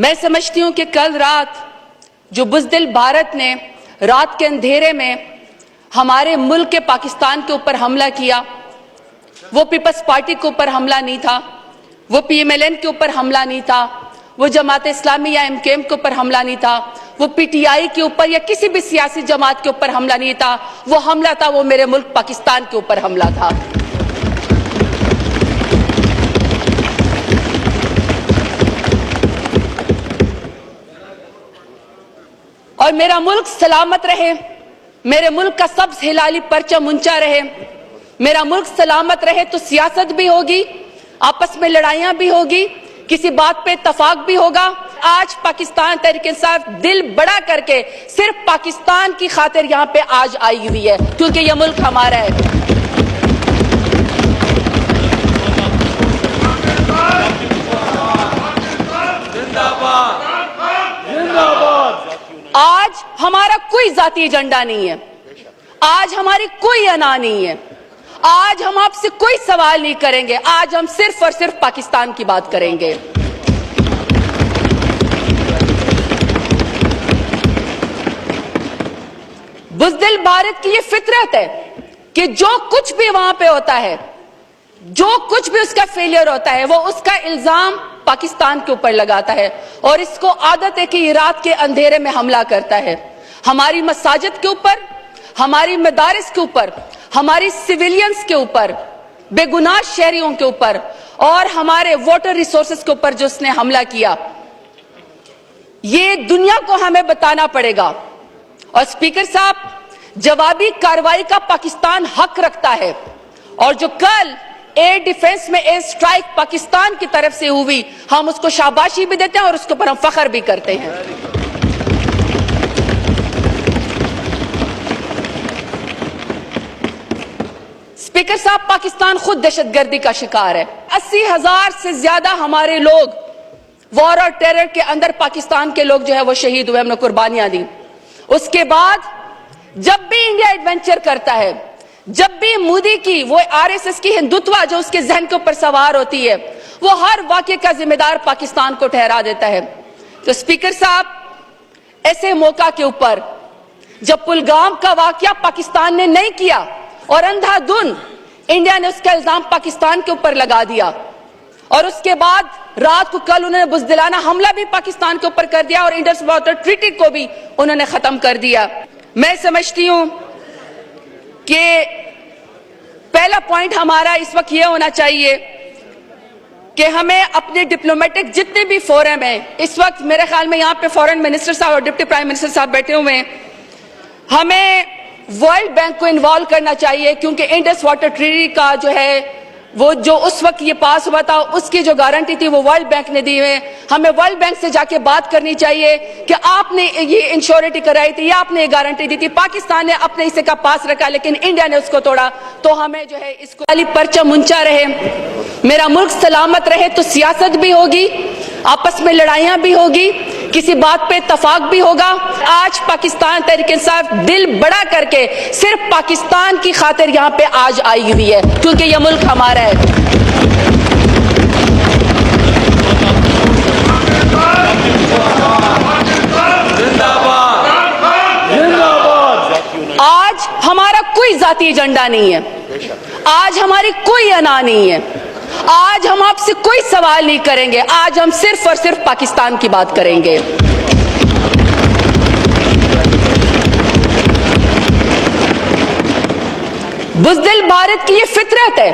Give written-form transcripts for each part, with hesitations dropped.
मैं समझती हूं कि कल रात जो बुज़दिल भारत ने रात के अंधेरे में हमारे मुल्क के पाकिस्तान के ऊपर हमला किया, वो पीपल्स पार्टी के ऊपर हमला नहीं था, वो PMLN के ऊपर हमला नहीं था, वो जमात इस्लामी या MKM के ऊपर हमला नहीं था, वो PTI के ऊपर या किसी भी सियासी जमात के ऊपर हमला नहीं था। वो हमला था, वो मेरे मुल्क पाकिस्तान के ऊपर हमला था। और मेरा मुल्क सलामत रहे, मेरे मुल्क का सब्ज हिलाली परचम ऊंचा रहे। मेरा मुल्क सलामत रहे तो सियासत भी होगी, आपस में लड़ाइयां भी होगी, किसी बात पे इत्तफाक भी होगा। आज पाकिस्तान तहरीक-ए-इंसाफ दिल बड़ा करके सिर्फ पाकिस्तान की खातिर यहाँ पे आज आई हुई है, क्योंकि यह मुल्क हमारा है। आज हमारा कोई जाती एजेंडा नहीं है, आज हमारी कोई अना नहीं है, आज हम आपसे कोई सवाल नहीं करेंगे, आज हम सिर्फ और सिर्फ पाकिस्तान की बात करेंगे। बुज़दिल भारत की ये फितरत है कि जो कुछ भी वहां पे होता है, जो कुछ भी उसका फेलियर होता है, वो उसका इल्जाम पाकिस्तान के ऊपर लगाता है और इसको आदत है कि ये रात के अंधेरे में हमला करता है। हमारी मसाजिद के ऊपर, हमारी मदारिस के ऊपर, हमारी सिविलियंस के ऊपर, बेगुनाह शहरियों के ऊपर और हमारे वाटर रिसोर्सेज के ऊपर जो उसने हमला किया, ये दुनिया को हमें बताना पड़ेगा। और स्पीकर साहब, जवाबी कार्रवाई का पाकिस्तान हक रखता है और जो कल एयर डिफेंस में एयर स्ट्राइक पाकिस्तान की तरफ से हुई, हम उसको शाबाशी भी देते हैं और उसके ऊपर हम फख्र भी करते हैं। स्पीकर साहब, पाकिस्तान खुद दहशतगर्दी का शिकार है। 80,000 से ज्यादा हमारे लोग वॉर और टेरर के अंदर पाकिस्तान के लोग जो है वो शहीद हुए, हमने कुर्बानियां दी। उसके बाद जब भी इंडिया एडवेंचर करता है, जब भी मोदी की वो RSS की हिंदुत्व जो उसके जहन के ऊपर सवार होती है, वो हर वाकये का जिम्मेदार पाकिस्तान को ठहरा देता है। तो स्पीकर साहब, ऐसे मौका के ऊपर जब पुलगाम का वाकया पाकिस्तान ने नहीं किया और अंधाधुन इंडिया ने उसका इल्जाम पाकिस्तान के ऊपर लगा दिया और उसके बाद रात को कल उन्होंने बुज़दिलाना हमला भी पाकिस्तान के ऊपर कर दिया और इंडस वाटर ट्रीटी को भी उन्होंने खत्म कर दिया। मैं समझती हूं कि पहला पॉइंट हमारा इस वक्त यह होना चाहिए कि हमें अपने डिप्लोमेटिक जितने भी फोरम हैं, इस वक्त मेरे ख्याल में यहाँ पे फॉरेन मिनिस्टर साहब और डिप्टी प्राइम मिनिस्टर साहब बैठे हुए हैं, हमें वर्ल्ड बैंक को इन्वॉल्व करना चाहिए, क्योंकि इंडस वाटर ट्रीटी का जो है वो जो उस वक्त ये पास हुआ था, उसकी जो गारंटी थी वो वर्ल्ड बैंक ने दी है। हमें वर्ल्ड बैंक से जाके बात करनी चाहिए कि आपने ये इंश्योरिटी कराई थी या आपने ये गारंटी दी थी, पाकिस्तान ने अपने हिस्से का पास रखा लेकिन इंडिया ने उसको तोड़ा। तो हमें जो है इसको खाली परचम ऊंचा रहे, मेरा मुल्क सलामत रहे तो सियासत भी होगी, आपस में लड़ाइयां भी होगी, किसी बात पे इत्तफाक भी होगा। आज पाकिस्तान तहरीक-ए-इंसाफ दिल बड़ा करके सिर्फ पाकिस्तान की खातिर यहाँ पे आज आई हुई है, क्योंकि यह मुल्क हमारा है। आज हमारा कोई जाती एजेंडा नहीं है, आज हमारी कोई अना नहीं है, आज हम आपसे कोई सवाल नहीं करेंगे, आज हम सिर्फ और सिर्फ पाकिस्तान की बात करेंगे। बुज़दिल भारत की ये फितरत है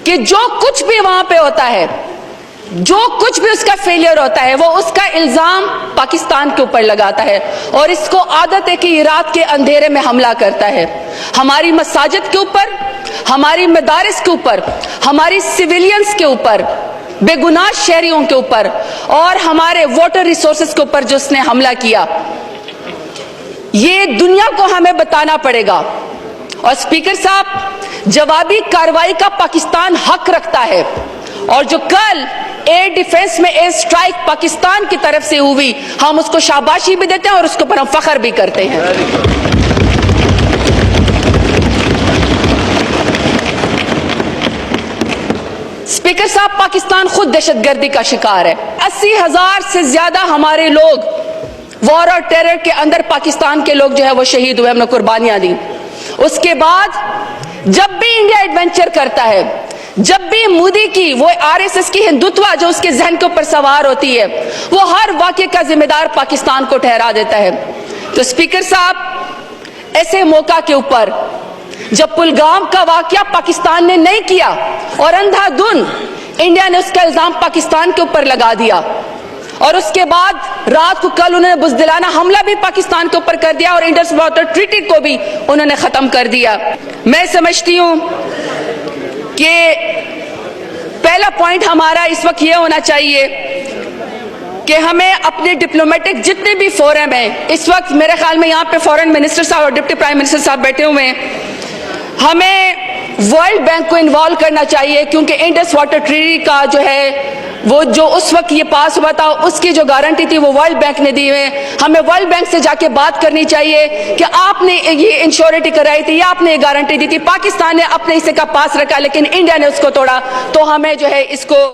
कि जो कुछ भी वहां पे होता है, जो कुछ भी उसका फेलियर होता है, वो उसका इल्जाम पाकिस्तान के ऊपर लगाता है और इसको आदत है कि ये रात के अंधेरे में हमला करता है। हमारी मसाजिद के ऊपर, हमारी मदारिस के ऊपर, हमारी सिविलियंस के ऊपर, बेगुनाह शहरियों के ऊपर और हमारे वाटर रिसोर्सेज के ऊपर जो उसने हमला किया, ये दुनिया को हमें बताना पड़ेगा। और स्पीकर साहब, जवाबी कार्रवाई का पाकिस्तान हक रखता है और जो कल एयर डिफेंस में एयर स्ट्राइक पाकिस्तान की तरफ से हुई, हम उसको शाबाशी भी देते हैं और उसके ऊपर हम फख्र भी करते हैं। स्पीकर साहब, पाकिस्तान खुद दहशतगर्दी का शिकार है। 80,000 से ज्यादा हमारे लोग वॉर और टेरर के अंदर पाकिस्तान के लोग जो है वो शहीद हुए, हमने कुर्बानियां दी। उसके बाद जब भी इंडिया एडवेंचर करता है, जब भी मोदी की वो आरएसएस की हिंदुत्व जो उसके जहन के ऊपर सवार होती है, वो हर वाकये का जिम्मेदार पाकिस्तान को ठहरा देता है। तो स्पीकर साहब, ऐसे मौका के ऊपर जब पुलगाम का वाकया पाकिस्तान ने नहीं किया और अंधाधुन इंडिया ने उसका इल्जाम पाकिस्तान के ऊपर लगा दिया, और उसके बाद रात को कल उन्होंने बुज़दिलाना हमला भी पाकिस्तान के ऊपर कर दिया और इंडस वाटर ट्रीटी को भी उन्होंने खत्म कर दिया। मैं समझती हूं कि पहला पॉइंट हमारा इस वक्त यह होना चाहिए कि हमें अपने डिप्लोमेटिक जितने भी फोरम हैं, इस वक्त मेरे ख्याल में यहाँ पे फॉरेन मिनिस्टर साहब और डिप्टी प्राइम मिनिस्टर साहब बैठे हुए हैं, हमें वर्ल्ड बैंक को इन्वॉल्व करना चाहिए, क्योंकि इंडस वाटर ट्रीटी का जो है वो जो उस वक्त ये पास हुआ था उसकी जो गारंटी थी वो वर्ल्ड बैंक ने दी हुई। हमें वर्ल्ड बैंक से जाके बात करनी चाहिए कि आपने ये इंश्योरिटी कराई थी या आपने ये गारंटी दी थी, पाकिस्तान ने अपने हिस्से का पास रखा लेकिन इंडिया ने उसको तोड़ा, तो हमें जो है इसको